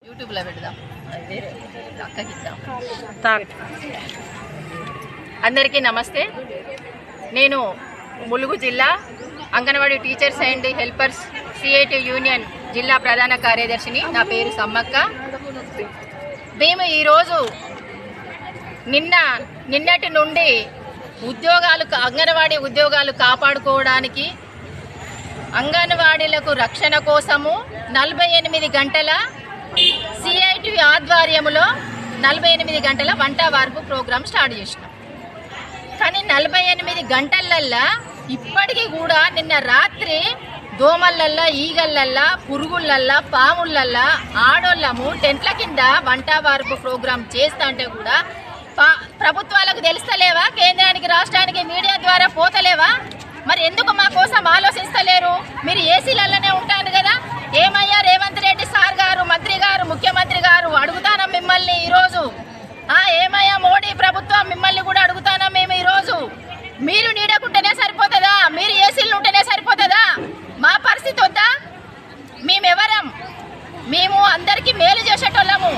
యూట్యూబ్లో పెడదాం, అక్కకిద్దాం. అందరికీ నమస్తే. నేను ములుగు జిల్లా anganwadi teachers and helpers CIT union జిల్లా ప్రధాన కార్యదర్శిని. నా పేరు సమ్మక్క. మేము ఈరోజు నిన్నటి నుండి అంగన్వాడీ ఉద్యోగాలు కాపాడుకోవడానికి అంగన్వాడీలకు రక్షణ కోసము 48 గంటల సిఐటి ఆధ్వర్యంలో 48 గంటల వంట వార్పు ప్రోగ్రాం స్టార్ట్ చేసినాం. కానీ 48 గంటలల్లా ఇప్పటికీ కూడా నిన్న రాత్రి దోమలల్లా, ఈగలల్లా, పురుగులల్లా, పాములల్లా ఆడోళ్ళము టెంట్ల కింద వంట వార్పు ప్రోగ్రాం చేస్తా అంటే కూడా ప్రభుత్వాలకు తెలుస్తలేవా? కేంద్రానికి, రాష్ట్రానికి మీడియా ద్వారా పోతలేవా? మరి ఎందుకు మా కోసం ఆలోచిస్తలేరు? మీరు ఏసీలలోనే ఉంటాను కదా. ఏమయ్యా రేవంత్ రెడ్డి సార్ గారు, మంత్రి గారు, ముఖ్యమంత్రి గారు, అడుగుతానా మిమ్మల్ని ఈరోజు. ఏమయ్యా మోడీ ప్రభుత్వం, మిమ్మల్ని కూడా అడుగుతానా మేము ఈరోజు. మీరు నీడకుంటేనే సరిపోతుందా? మీరు ఏసీలు ఉంటేనే సరిపోతుందా? మా పరిస్థితి వద్దా? మేమెవరం? మేము అందరికీ మేలు చేసేటోళ్ళము,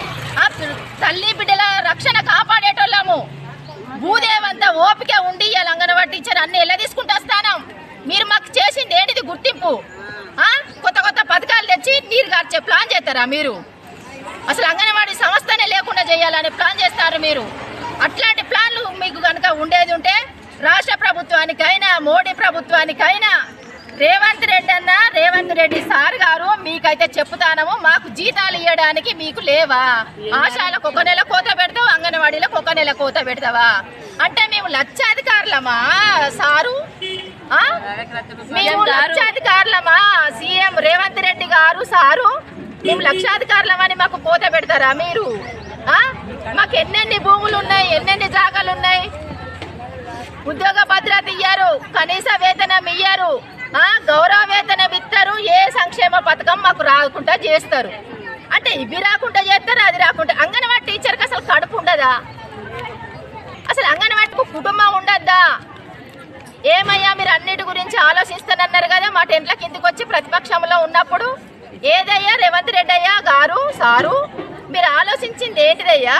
తల్లి బిడ్డల రక్షణ కాపాడేటోళ్ళము. భూదేవంతా ఓపిక ఉండి ఇలా అంగన్వాడీ టీచర్ అన్ని ఎలా తీసుకుంటూ వస్తాను. మీరు మాకు చేసింది ఏంటిది గుర్తింపు? కొత్త కొత్త పథకాలు తెచ్చి నీరు గార్చే ప్లాన్ చేస్తారా మీరు? అసలు అంగన్వాడీ సంస్థనే లేకుండా చేయాలని ప్లాన్ చేస్తారు మీరు. అట్లాంటి ప్లాన్లు మీకు కనుక ఉండేది ఉంటే రాష్ట్ర ప్రభుత్వానికైనా, మోడీ ప్రభుత్వానికైనా, రేవంత్ రెడ్డి సార్ గారు మీకైతే చెప్తానము, మాకు జీతాలు ఇవ్వడానికి మీకు లేవా? ఆశాలకు 1 నెల కోత పెడతావు, అంగన్వాడీలకు 1 నెల కోత పెడతావా? అంటే మేము లక్షాధికారులమా సారు? మేము లక్షాధికారులమా? సీఎం రేవంత్ రెడ్డి గారు సారు మేము లక్షాధికారులమని మాకు కోత పెడతారా మీరు? మాకు ఎన్నెన్ని భూములు ఉన్నాయి, ఎన్నెన్ని జాగాలు ఉన్నాయి. ఉద్యోగ భద్రత ఇయ్యారు, కనీస వేతనం ఇయ్యారు, గౌరవ వేతనం ఇస్తారు. ఏ సంక్షేమ పథకం మాకు రాకుండా చేస్తారు. అంటే ఇవి రాకుండా చేస్తారు, అది రాకుండా. అంగన్వాడీ టీచర్కి అసలు కడుపు ఉండదా? అసలు అంగన్వాడీకి కుటుంబం ఉండద్దా? ఏమయ్యా మీరు అన్నిటి గురించి ఆలోచిస్తానన్నారు కదా మా టెంట్ల కిందకి వచ్చి ప్రతిపక్షంలో ఉన్నప్పుడు. ఏదయ్యా రేవంత్ రెడ్డి అయ్యా గారు సారు మీరు ఆలోచించింది ఏంటిదయ్యా?